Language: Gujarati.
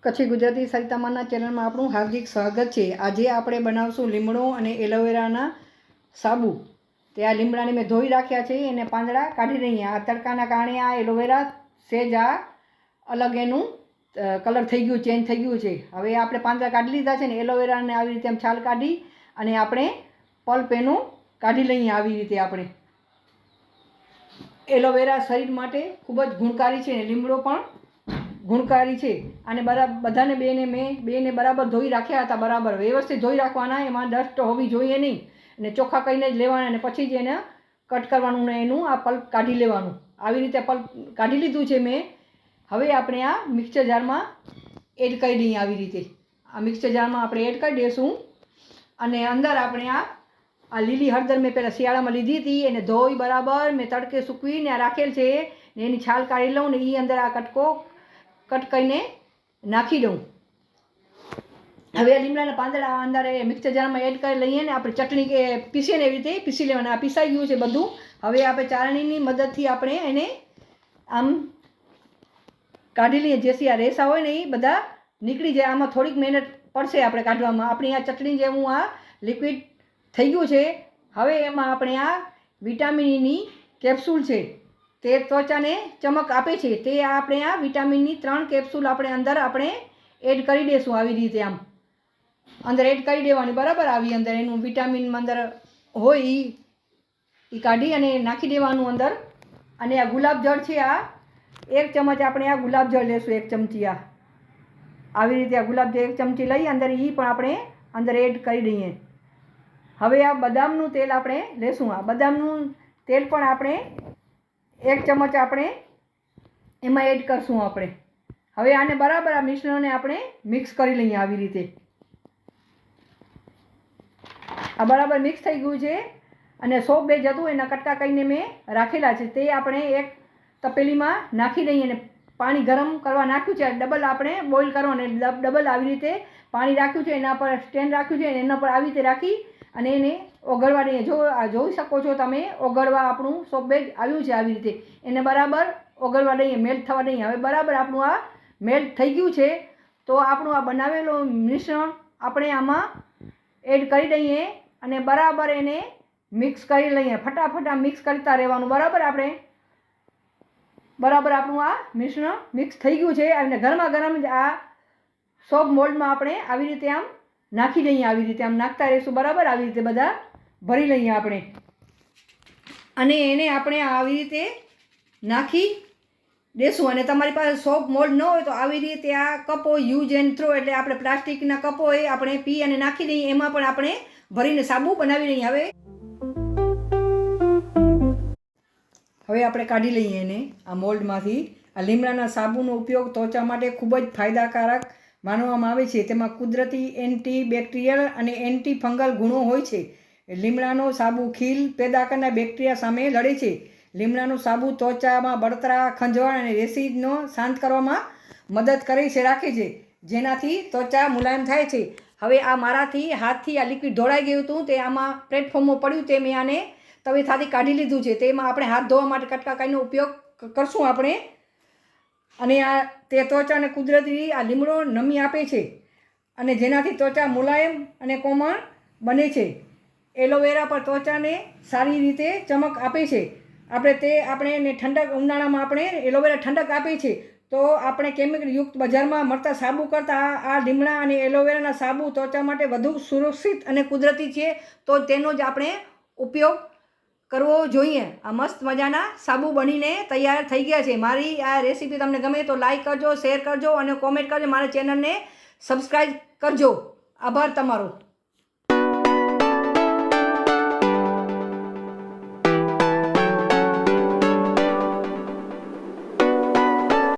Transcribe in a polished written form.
કચ્છી ગુજરાતી સરિતામાના ચેનલમાં આપણું હાર્દિક સ્વાગત છે। આજે આપણે બનાવશું લીમડો અને એલોવેરાના સાબુ। તે આ લીમડાને મેં ધોઈ રાખ્યા છે, એને પાંદડા કાઢી લઈએ। આ તડકાના કારણે આ એલોવેરા સેજ આ અલગ એનું કલર થઈ ગયું, ચેન્જ થઈ ગયું છે। હવે આપણે પાંદડા કાઢી લીધા છે ને એલોવેરાને આવી રીતે આમ છાલ કાઢી અને આપણે પલ્પ એનું કાઢી લઈએ। આવી રીતે આપણે એલોવેરા શરીર માટે ખૂબ જ ગુણકારી છે ને લીમડો પણ ગુણકારી છે। અને બધાને બેને બરાબર ધોઈ રાખ્યા હતા, બરાબર વ્યવસ્થિત ધોઈ રાખવાના, એમાં ડસ્ટ હોવી જોઈએ નહીં અને ચોખ્ખા કરીને જ લેવાના અને પછી જ એને કટ કરવાનું ને એનું આ પલ્પ કાઢી લેવાનું। આવી રીતે પલ્પ કાઢી લીધું છે મેં। હવે આપણે આ મિક્સર જારમાં એડ કરી દઈએ। આવી રીતે આ મિક્સર જારમાં આપણે એડ કરી દઈશું અને અંદર આપણે આ લીલી હળદર મેં પહેલાં શિયાળામાં લીધી હતી, એને ધોઈ બરાબર મેં તડકે સૂકવીને રાખેલ છે ને એની છાલ કાઢી લઉં ને એ અંદર આ કટકો કટ કરીને નાખી દઉં। હવે આ લીમડાના પાંદડા અંદર મિક્સર જારમાં એડ કરી લઈએ ને આપણે ચટણી કે પીસીએ ને એવી રીતે પીસી લેવાના। આ પીસાઈ ગયું છે બધું। હવે આપણે ચાળણીની મદદથી આપણે એને આમ કાઢી લઈએ, જેથી આ રેસા હોય ને એ બધા નીકળી જાય। આમાં થોડીક મહેનત પડશે આપણે કાઢવામાં। આપણી આ ચટણી જેવું આ લિક્વિડ થઈ ગયું છે। હવે એમાં આપણે આ વિટામિનની કેપ્સ્યુલ છે, તે ત્વચાને ચમક આપે છે, તે આપણે આ વિટામિનની 3 કેપ્સ્યુલ આપણે અંદર આપણે એડ કરી દઈશું। આવી રીતે આમ અંદર એડ કરી દેવાની બરાબર। આવી અંદર એનું વિટામિન અંદર હોય એ કાઢી અને નાખી દેવાનું અંદર। અને આ ગુલાબજળ છે, આ 1 ચમચ આપણે આ ગુલાબજળ લેશું, 1 ચમચી આ આવી રીતે આ ગુલાબજળ 1 ચમચી લઈ અંદર એ પણ આપણે અંદર એડ કરી દઈએ। હવે આ બદામનું તેલ આપણે લેશું। આ બદામનું તેલ પણ આપણે 1 ચમચ આપણે એમાં એડ કરશું આપણે। હવે આને બરાબર આ મિશ્રણને આપણે મિક્સ કરી લઈએ। આવી રીતે આ બરાબર મિક્સ થઈ ગયું છે અને સોપ બેજ હતું એના કટકા કરીને મેં રાખેલા છે, તે આપણે એક તપેલીમાં નાખી દઈએ અને પાણી ગરમ કરવા નાખ્યું છે। ડબલ આપણે બોઇલ કરવાનું, ડબલ આવી રીતે પાણી રાખ્યું છે, એના પર સ્ટેન્ડ રાખ્યું છે, એના પર આવી રીતે રાખી અને એને ઓગળવા દઈએ। જોઈ શકો છો તમે, ઓગળવા આપણું સોપ બેજ આવ્યું છે। આવી રીતે એને બરાબર ઓગળવા દઈએ, મેલ્ટ થવા દઈએ। હવે બરાબર આપણું આ મેલ્ટ થઈ ગયું છે, તો આપણું આ બનાવેલું મિશ્રણ આપણે આમાં એડ કરી દઈએ અને બરાબર એને મિક્સ કરી લઈએ। ફટાફટ આ મિક્સ કરતા રહેવાનું બરાબર। આપણે બરાબર આપણું આ મિશ્રણ મિક્સ થઈ ગયું છે અને ગરમા ગરમ જ આ સોપ મોલ્ડમાં આપણે આવી રીતે આમ નાખી દઈએ। આવી રીતે આમ નાખતા રહીશું બરાબર। આવી રીતે બધા ભરી લઈએ આપણે અને એને આપણે આવી રીતે નાખી દેશું। અને તમારી પાસે સોપ મોલ્ડ ન હોય તો આવી રીતે આ કપ હોય યુઝ એન્ડ થ્રો, એટલે આપણે પ્લાસ્ટિકના કપ હોય આપણે પી અને નાખી દઈએ, એમાં પણ આપણે ભરીને સાબુ બનાવી લઈએ। હવે આપણે કાઢી લઈએ એને આ મોલ્ડમાંથી। આ લીમડાના સાબુનો ઉપયોગ ત્વચા માટે ખૂબ જ ફાયદાકારક માનવામાં આવે છે। તેમાં કુદરતી એન્ટી બેક્ટેરિયલ અને એન્ટી ફંગલ ગુણો હોય છે। લીમડાનો સાબુ ખીલ પેદા કરનાર બેક્ટેરિયા સામે લડે છે। લીમડાનું સાબુ ત્વચામાં બળતરા, ખંજવાળ અને રેશીનો શાંત કરવામાં મદદ કરે છે, રાખે છે, જેનાથી ત્વચા મુલાયમ થાય છે। હવે આ મારાથી હાથથી આ લિક્વિડ ઢોળાઈ ગયું હતું, તે આમાં પ્લેટફોર્મમાં પડ્યું, તે મેં આને તવેથાથી કાઢી લીધું છે। તેમાં આપણે હાથ ધોવા માટે કટકા કાઢીનો ઉપયોગ કરશું આપણે। અને આ તે ત્વચાને કુદરતી આ લીમડો નમી આપે છે અને જેનાથી ત્વચા મુલાયમ અને કોમળ બને છે। એલોવેરા પર ત્વચાને સારી રીતે ચમક આપે છે। આપણે એને ઠંડક, ઉનાળામાં આપણે એલોવેરા ઠંડક આપે છે, તો આપણે કેમિકલ યુક્ત બજારમાં મળતા સાબુ કરતાં આ લીમડા અને એલોવેરાના સાબુ ત્વચા માટે વધુ સુરક્ષિત અને કુદરતી છે, તો તેનો જ આપણે ઉપયોગ કરવો જોઈએ। આ મસ્ત મજાના સાબુ બનીને તૈયાર થઈ ગયા છે। મારી આ રેસીપી તમને ગમે તો લાઈક કરજો, શેર કરજો અને કોમેન્ટ કરજો, મારા ચેનલને સબસ્ક્રાઈબ કરજો। આભાર તમારો।